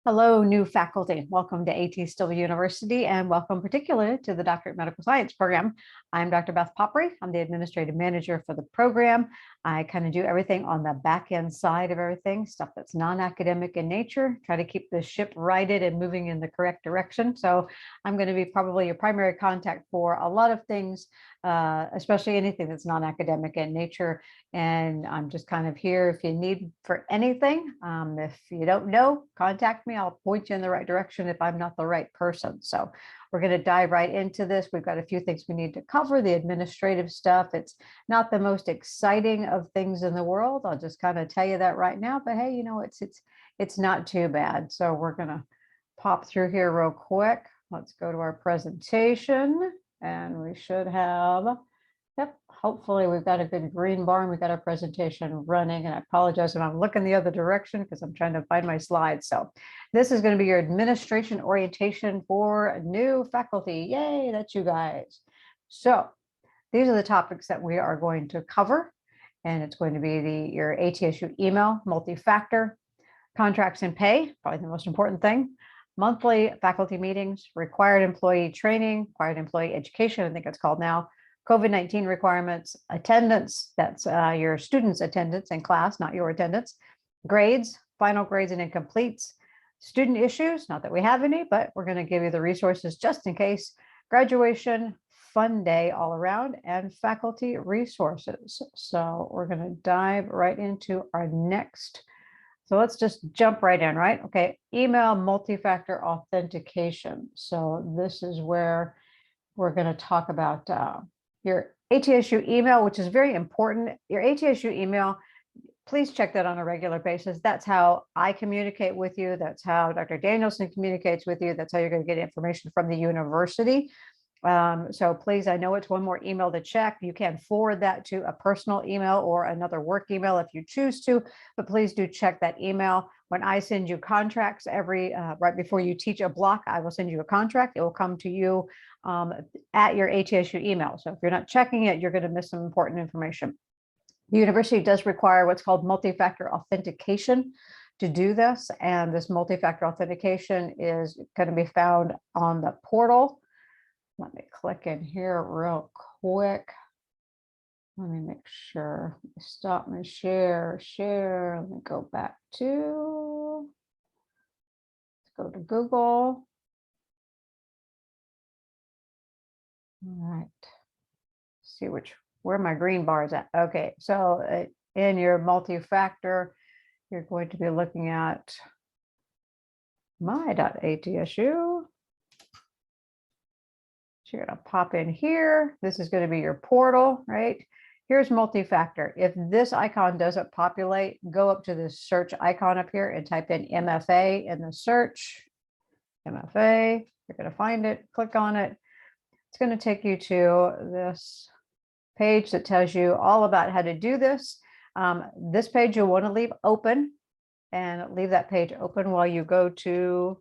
Hello, new faculty. Welcome to AT Still University and welcome particularly to the Doctorate of Medical Science program. I'm Dr. Beth Poppery. I'm the administrative manager for the program. I kind of do everything on the back end side of everything, stuff that's non-academic in nature, try to keep the ship righted and moving in the correct direction. So I'm going to be probably your primary contact for a lot of things, especially anything that's non-academic in nature. And I'm just kind of here if you need for anything. If you don't know, contact me. I'll point you in the right direction if I'm not the right person. So we're going to dive right into this. We've got a few things we need to cover. The administrative stuff, it's not the most exciting of things in the world. I'll just kind of tell you that right now. But hey, you know, it's not too bad. So we're going to pop through here real quick. Let's go to our presentation and we should have. Yep, hopefully we've got a good green bar and we've got our presentation running. And I apologize if I'm looking the other direction because I'm trying to find my slides. So this is going to be your administration orientation for new faculty. Yay, that's you guys. So these are the topics that we are going to cover. And it's going to be your ATSU email, multi-factor, contracts and pay, probably the most important thing, monthly faculty meetings, required employee training, required employee education, I think it's called now, COVID-19 requirements, attendance, that's your students' attendance in class, not your attendance, grades, final grades and incompletes, student issues, not that we have any, but we're going to give you the resources just in case, graduation, fun day all around, and faculty resources. So we're going to dive right into our next. So let's just jump right in, right? Okay, email multi-factor authentication. So this is where we're going to talk about your ATSU email, which is very important. Your ATSU email, please check that on a regular basis. That's how I communicate with you. That's how Dr. Danielson communicates with you. That's how you're going to get information from the university. So please, I know it's one more email to check. You can forward that to a personal email or another work email if you choose to, but please do check that email. When I send you contracts right before you teach a block, I will send you a contract. It will come to you at your ATSU email. So if you're not checking it, you're going to miss some important information. The university does require what's called multi-factor authentication to do this. And this multi-factor authentication is going to be found on the portal. Let me click in here real quick. Let me make sure. Stop my share. Let me go back to, let's go to Google. All right. See where my green bar is at. Okay, so in your multi-factor, you're going to be looking at my.atsu. So you're going to pop in here. This is going to be your portal, right? Here's multi-factor. If this icon doesn't populate, go up to this search icon up here and type in MFA in the search. MFA, you're going to find it, click on it. It's going to take you to this page that tells you all about how to do this. This page you'll want to leave open and leave that page open while you go to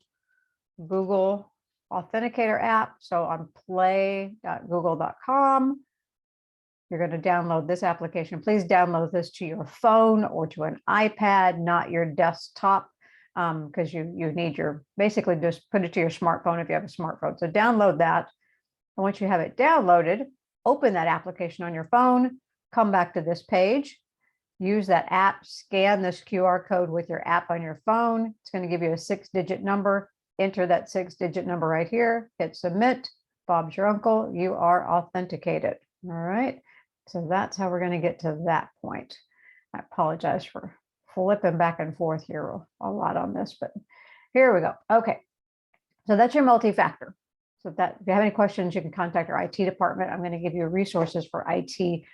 Google Authenticator app. So on play.google.com, you're going to download this application. Please download this to your phone or to an iPad, not your desktop, because you need basically just put it to your smartphone if you have a smartphone. So download that. And once you have it downloaded, open that application on your phone, come back to this page, use that app, scan this QR code with your app on your phone. It's going to give you a 6-digit number. Enter that 6-digit number right here, hit submit. Bob's your uncle, you are authenticated. All right, so that's how we're going to get to that point. I apologize for flipping back and forth here a lot on this, but here we go. Okay, so that's your multi-factor. So if you have any questions, you can contact our IT department. I'm going to give you resources for IT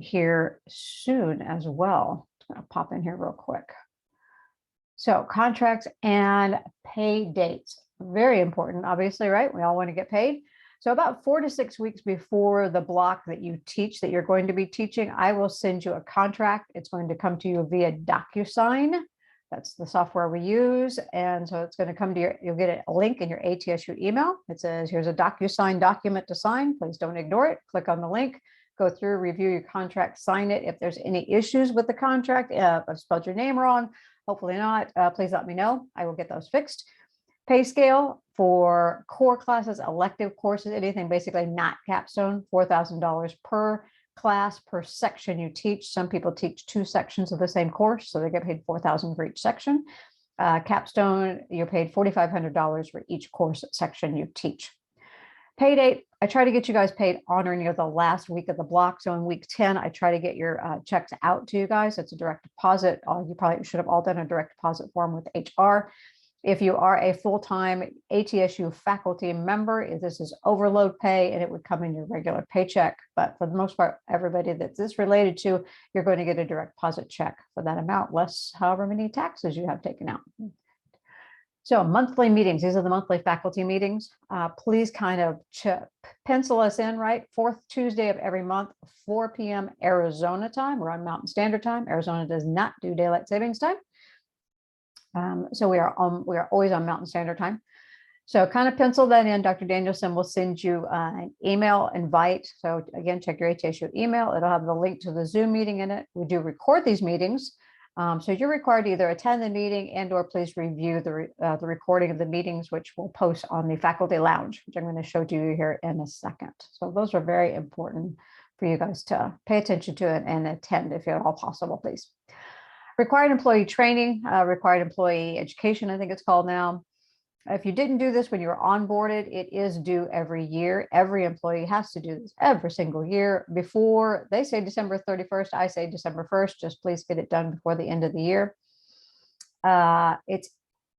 here soon as well. I'm going to pop in here real quick. So contracts and pay dates, very important, obviously, right? We all want to get paid. So about 4 to 6 weeks before the block that you teach, that you're going to be teaching, I will send you a contract. It's going to come to you via DocuSign. That's the software we use. And so it's going to come to you'll get a link in your ATSU email. It says, here's a DocuSign document to sign. Please don't ignore it. Click on the link, go through, review your contract, sign it. If there's any issues with the contract, if I've spelled your name wrong, hopefully not, please let me know. I will get those fixed. Pay scale for core classes, elective courses, anything basically not capstone, $4,000 per class per section you teach. Some people teach 2 sections of the same course, so they get paid $4,000 for each section. Capstone, you're paid $4,500 for each course section you teach. Pay date, I try to get you guys paid on or near the last week of the block. So in week 10, I try to get your checks out to you guys. It's a direct deposit. You probably should have all done a direct deposit form with HR. If you are a full-time ATSU faculty member, this is overload pay and it would come in your regular paycheck. But for the most part, everybody that this related to, you're going to get a direct deposit check for that amount, less however many taxes you have taken out. So monthly meetings, these are the monthly faculty meetings. Please kind of pencil us in, right? 4th Tuesday of every month, 4 p.m. Arizona time. We're on Mountain Standard Time. Arizona does not do daylight savings time. So we are always on Mountain Standard Time. So kind of pencil that in. Dr. Danielson will send you an email invite. So again, check your ATSU email. It'll have the link to the Zoom meeting in it. We do record these meetings. So you're required to either attend the meeting and or please review the recording of the meetings, which we'll post on the faculty lounge, which I'm going to show to you here in a second. So those are very important for you guys to pay attention to it and attend if at all possible, please. Required employee training, required employee education, I think it's called now. If you didn't do this when you were onboarded, it is due every year. Every employee has to do this every single year. Before they say December 31st, I say December 1st. Just please get it done before the end of the year. It's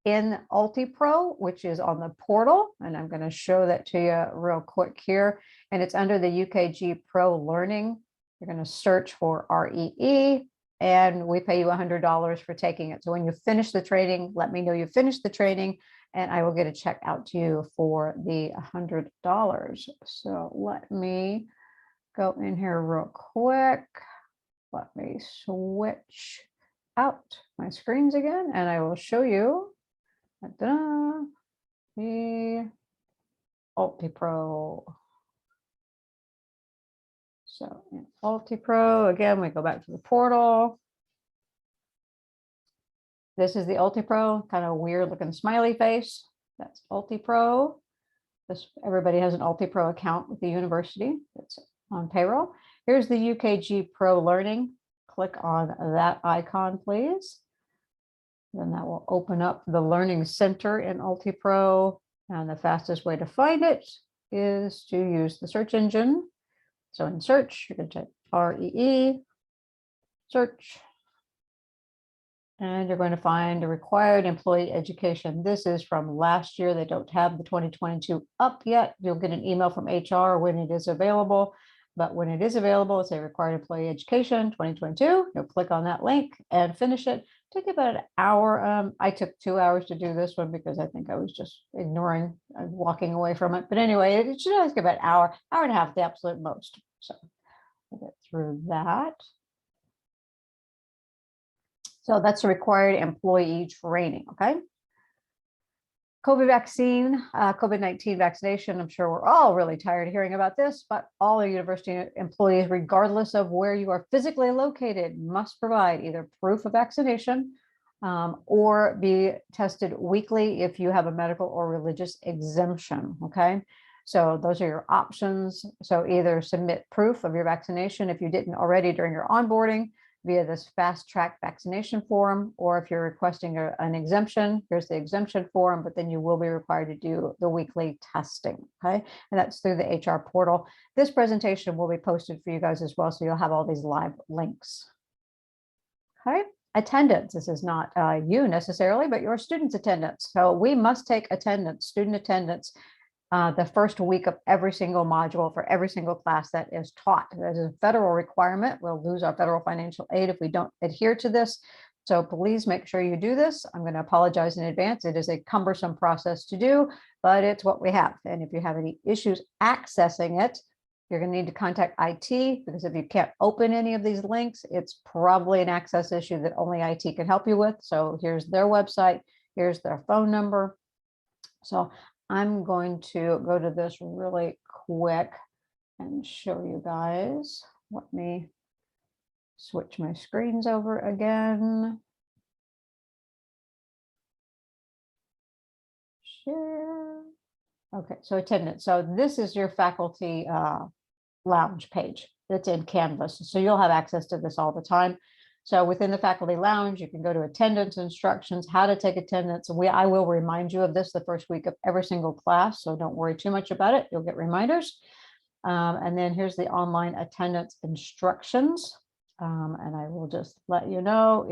in UltiPro, which is on the portal. And I'm going to show that to you real quick here. And it's under the UKG Pro Learning. You're going to search for REE. And we pay you $100 for taking it. So when you finish the training, let me know you finished the training and I will get a check out to you for the $100. So let me go in here real quick. Let me switch out my screens again and I will show you the UltiPro. So in UltiPro, again, we go back to the portal. This is the UltiPro, kind of weird looking smiley face. That's UltiPro. Everybody has an UltiPro account with the university. It's on payroll. Here's the UKG Pro Learning. Click on that icon, please. Then that will open up the Learning Center in UltiPro. And the fastest way to find it is to use the search engine. So in search, you're going to type REE, search, and you're going to find a required employee education. This is from last year. They don't have the 2022 up yet. You'll get an email from HR when it is available. But when it is available, it's a required employee education 2022. You'll click on that link and finish it. Take about an hour. I took 2 hours to do this one because I think I was just ignoring and walking away from it. But anyway, it should take about an hour and a half, the absolute most. So we'll get through that. So that's a required employee training, okay? COVID vaccine, COVID-19 vaccination. I'm sure we're all really tired of hearing about this, but all our university employees, regardless of where you are physically located, must provide either proof of vaccination or be tested weekly if you have a medical or religious exemption, okay? So those are your options. So either submit proof of your vaccination if you didn't already during your onboarding via this fast track vaccination form, or if you're requesting an exemption, here's the exemption form, but then you will be required to do the weekly testing, okay? And that's through the HR portal. This presentation will be posted for you guys as well, so you'll have all these live links, okay? Attendance, this is not you necessarily, but your students' attendance. So we must take attendance, student attendance, the first week of every single module for every single class that is taught. That is a federal requirement. We'll lose our federal financial aid if we don't adhere to this. So please make sure you do this. I'm going to apologize in advance. It is a cumbersome process to do, but it's what we have. And if you have any issues accessing it, you're going to need to contact IT, because if you can't open any of these links, it's probably an access issue that only IT can help you with. So here's their website. Here's their phone number. So I'm going to go to this really quick and show you guys. Let me switch my screens over again. Share. Okay, so attendance. So this is your faculty lounge page that's in Canvas. So you'll have access to this all the time. So within the faculty lounge, you can go to attendance instructions, how to take attendance. And I will remind you of this the first week of every single class. So don't worry too much about it. You'll get reminders. And then here's the online attendance instructions. And I will just let you know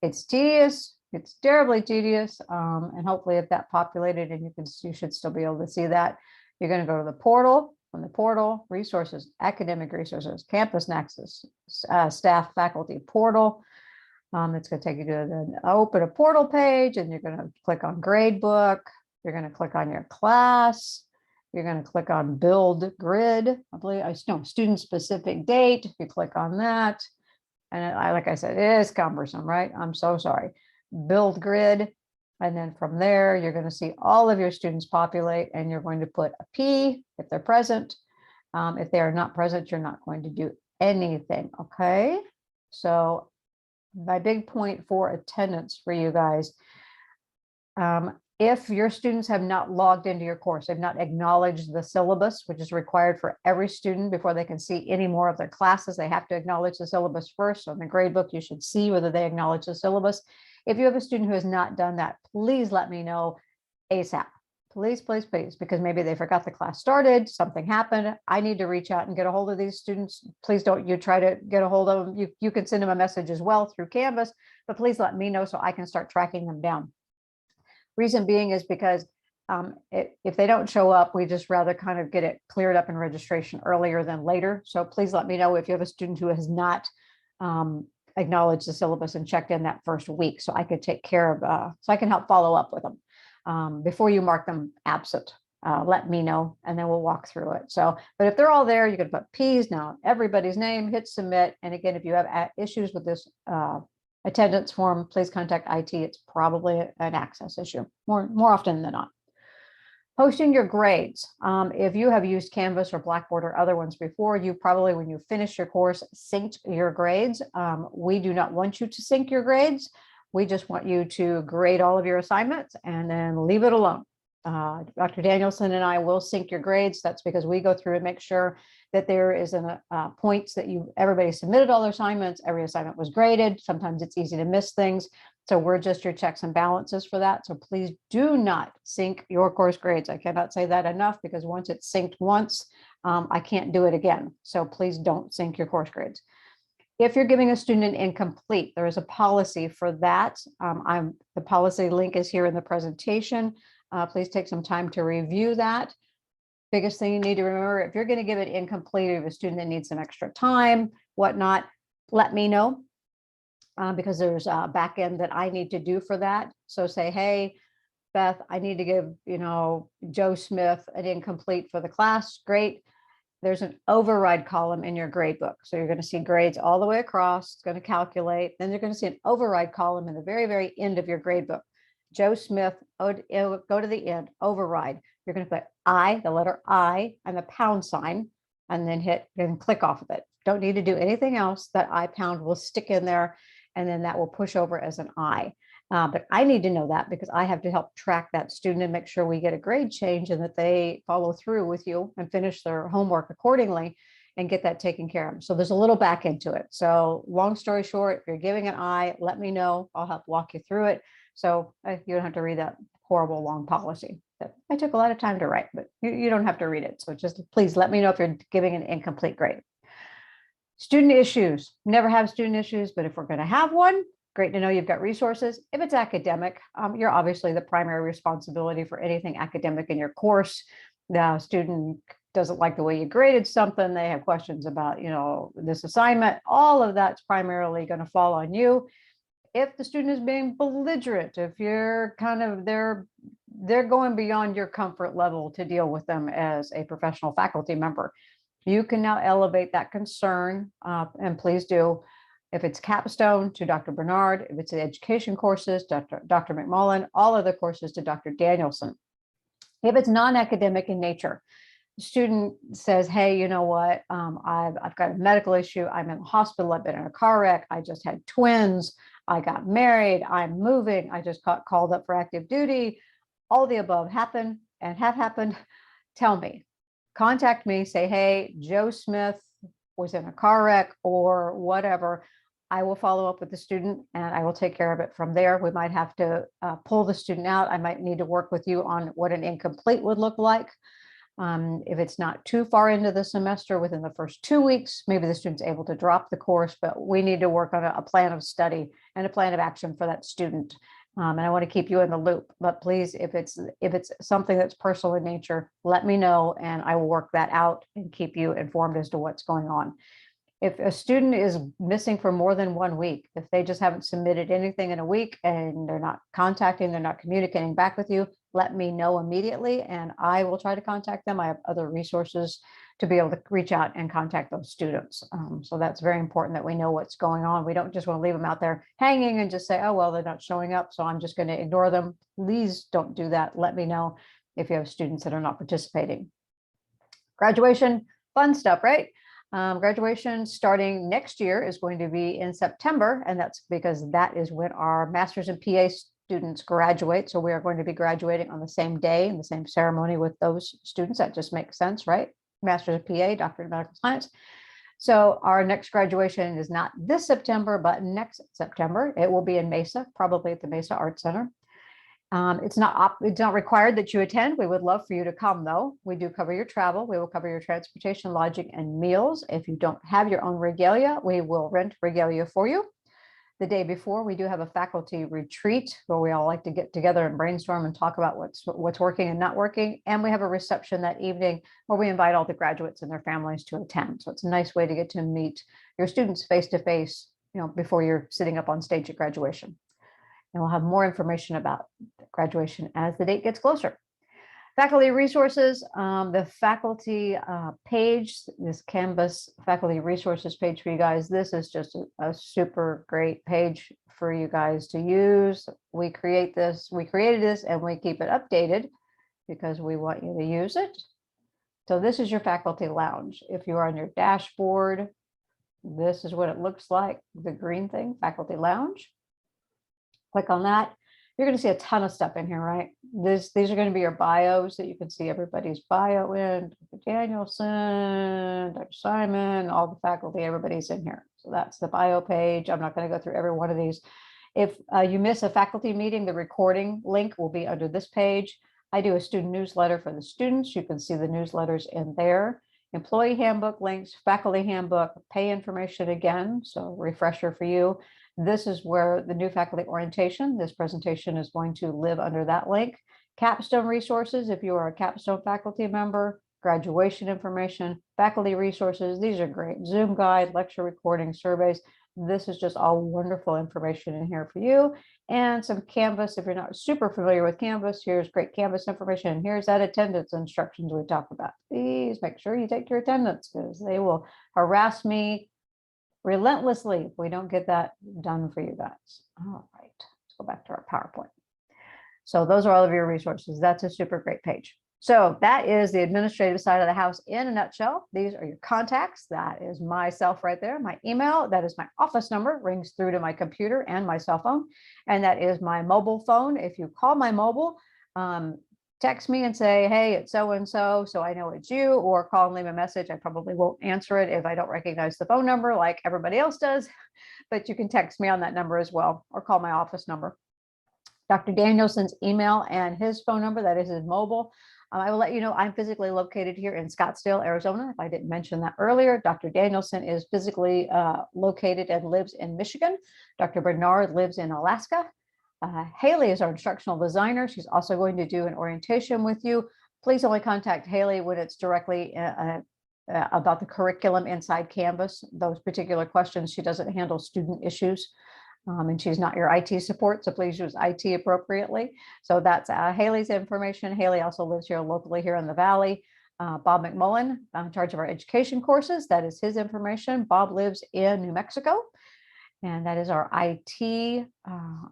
it's tedious. It's terribly tedious. And hopefully if that populated and you should still be able to see that. You're going to go to the portal. From the portal, resources, academic resources, campus nexus, staff faculty portal. It's going to take you to the open a portal page, and you're going to click on gradebook. You're going to click on your class. You're going to click on build grid. I believe student specific date. If you click on that, and like I said, it is cumbersome, right? I'm so sorry. Build grid. And then from there, you're going to see all of your students populate, and you're going to put a P if they're present. If they are not present, you're not going to do anything. Okay. So my big point for attendance for you guys, if your students have not logged into your course, they've not acknowledged the syllabus, which is required for every student before they can see any more of their classes, they have to acknowledge the syllabus first. So in the gradebook, you should see whether they acknowledge the syllabus. If you have a student who has not done that, please let me know ASAP. Please, please, please, because maybe they forgot the class started, something happened. I need to reach out and get a hold of these students. Please don't you try to get a hold of them. You can send them a message as well through Canvas, but please let me know so I can start tracking them down. Reason being is because if they don't show up, we just rather kind of get it cleared up in registration earlier than later. So please let me know if you have a student who has not acknowledged the syllabus and checked in that first week, so I could take care of, so I can help follow up with them before you mark them absent. Let me know, and then we'll walk through it. So, but if they're all there, you can put P's now, everybody's name, hit submit. And again, if you have issues with this attendance form, please contact IT. It's probably an access issue more often than not. Posting your grades. If you have used Canvas or Blackboard or other ones before, you probably, when you finish your course, synced your grades. We do not want you to sync your grades. We just want you to grade all of your assignments and then leave it alone. Dr. Danielson and I will sync your grades. That's because we go through and make sure that there is points that everybody submitted all their assignments. Every assignment was graded. Sometimes it's easy to miss things. So we're just your checks and balances for that. So please do not sync your course grades. I cannot say that enough, because once it's synced once, I can't do it again. So please don't sync your course grades. If you're giving a student an incomplete, there is a policy for that. The policy link is here in the presentation. Please take some time to review that. Biggest thing you need to remember, if you're going to give it incomplete, if a student that needs some extra time, whatnot, let me know. Because there's a back end that I need to do for that. So say, hey, Beth, I need to give, Joe Smith an incomplete for the class. Great. There's an override column in your grade book. So you're going to see grades all the way across. It's going to calculate. Then you're going to see an override column in the very, very end of your grade book. Joe Smith, go to the end, override. You're going to put I, the letter I, and the pound sign, and then hit and click off of it. Don't need to do anything else. That I pound will stick in there, and then that will push over as an I. But I need to know that because I have to help track that student and make sure we get a grade change and that they follow through with you and finish their homework accordingly and get that taken care of. So there's a little back into it. So long story short, if you're giving an I, let me know. I'll help walk you through it. So you don't have to read that horrible long policy that I took a lot of time to write, but you don't have to read it. So just please let me know if you're giving an incomplete grade. Student issues. Never have student issues, but if we're going to have one, great to know you've got resources. If it's academic, you're obviously the primary responsibility for anything academic in your course. The student doesn't like the way you graded something. They have questions about, this assignment. All of that's primarily going to fall on you. If the student is being belligerent, if you're they're going beyond your comfort level to deal with them as a professional faculty member, you can now elevate that concern, and please do. If it's capstone, to Dr. Bernard. If it's the education courses, Dr. McMullen, all other courses to Dr. Danielson. If it's non-academic in nature, student says, hey, you know what, I've got a medical issue. I'm in the hospital. I've been in a car wreck. I just had twins. I got married. I'm moving. I just got called up for active duty. All the above happen and have happened. Tell me, contact me, say, hey, Joe Smith was in a car wreck or whatever. I will follow up with the student and I will take care of it from there. We might have to pull the student out. I might need to work with you on what an incomplete would look like. If it's not too far into the semester, within the first 2 weeks, maybe the student's able to drop the course, but we need to work on a plan of study and a plan of action for that student. And I want to keep you in the loop, but please, if it's something that's personal in nature, let me know and I will work that out and keep you informed as to what's going on. If a student is missing for more than 1 week, if they just haven't submitted anything in a week and they're not contacting, they're not communicating back with you, let me know immediately and I will try to contact them. I have other resources to be able to reach out and contact those students. So that's very important that we know what's going on. We don't just want to leave them out there hanging and just say, oh, well, they're not showing up, so I'm just going to ignore them. Please don't do that. Let me know if you have students that are not participating. Graduation, fun stuff, right? Graduation starting next year is going to be in September, and that's because that is when our master's and PA students graduate. So we are going to be graduating on the same day in the same ceremony with those students. That just makes sense, right? Master's of PA, Doctorate of Medical Science. So our next graduation is not this September, but next September. It will be in Mesa, probably at the Mesa Art Center. It's not required that you attend. We would love for you to come, though. We do cover your travel. We will cover your transportation, lodging, and meals. If you don't have your own regalia, we will rent regalia for you. The day before, we do have a faculty retreat where we all like to get together and brainstorm and talk about what's working and not working. And we have a reception that evening where we invite all the graduates and their families to attend. So it's a nice way to get to meet your students face to face, before you're sitting up on stage at graduation. And we'll have more information about graduation as the date gets closer. Faculty resources, the faculty page, this Canvas faculty resources page for you guys. This is just a super great page for you guys to use. We created this and we keep it updated because we want you to use it. So this is your faculty lounge. If you're on your dashboard, this is what it looks like, the green thing, faculty lounge. Click on that. You're going to see a ton of stuff in here, right? These are going to be your bios that you can see everybody's bio in. Dr. Danielson, Dr. Simon, all the faculty, everybody's in here. So that's the bio page. I'm not going to go through every one of these. If you miss a faculty meeting, the recording link will be under this page. I do a student newsletter for the students. You can see the newsletters in there. Employee handbook links, faculty handbook, pay information again. So refresher for you. This is where the new faculty orientation, this presentation is going to live under that link. Capstone resources, if you are a capstone faculty member, graduation information, faculty resources, these are great. Zoom guide, lecture recording, surveys. This is just all wonderful information in here for you. And some Canvas, if you're not super familiar with Canvas, here's great Canvas information. And here's that attendance instructions we talked about. Please make sure you take your attendance because they will harass me relentlessly if we don't get that done for you guys. All right, let's go back to our PowerPoint. So those are all of your resources. That's a super great page. So that is the administrative side of the house in a nutshell. These are your contacts. That is myself right there, my email. That is my office number, rings through to my computer and my cell phone. And that is my mobile phone. If you call my mobile, text me and say, hey, it's so-and-so, so I know it's you, or call and leave a message. I probably won't answer it if I don't recognize the phone number like everybody else does, but you can text me on that number as well, or call my office number. Dr. Danielson's email and his phone number, that is his mobile. I will let you know I'm physically located here in Scottsdale, Arizona. If I didn't mention that earlier, Dr. Danielson is physically located and lives in Michigan. Dr. Bernard lives in Alaska. Haley is our instructional designer. She's also going to do an orientation with you. Please only contact Haley when it's directly about the curriculum inside Canvas. Those particular questions, she doesn't handle student issues. And she's not your IT support, so please use IT appropriately. So that's Haley's information. Haley also lives here locally here in the Valley. Bob McMullen, in charge of our education courses. That is his information. Bob lives in New Mexico. And that is our IT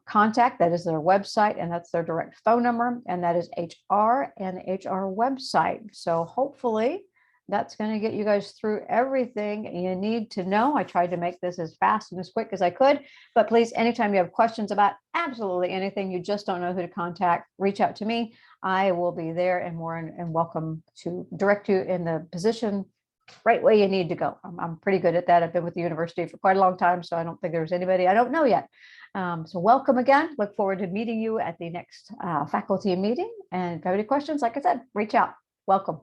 contact. That is their website, and that's their direct phone number. And that is HR and the HR website. So hopefully that's going to get you guys through everything you need to know. I tried to make this as fast and as quick as I could, but please, anytime you have questions about absolutely anything, you just don't know who to contact, reach out to me. I will be there and more and welcome to direct you in the position right way you need to go. I'm pretty good at that. I've been with the university for quite a long time, so I don't think there's anybody I don't know yet. So welcome again. Look forward to meeting you at the next faculty meeting. And if you have any questions, like I said, reach out. Welcome.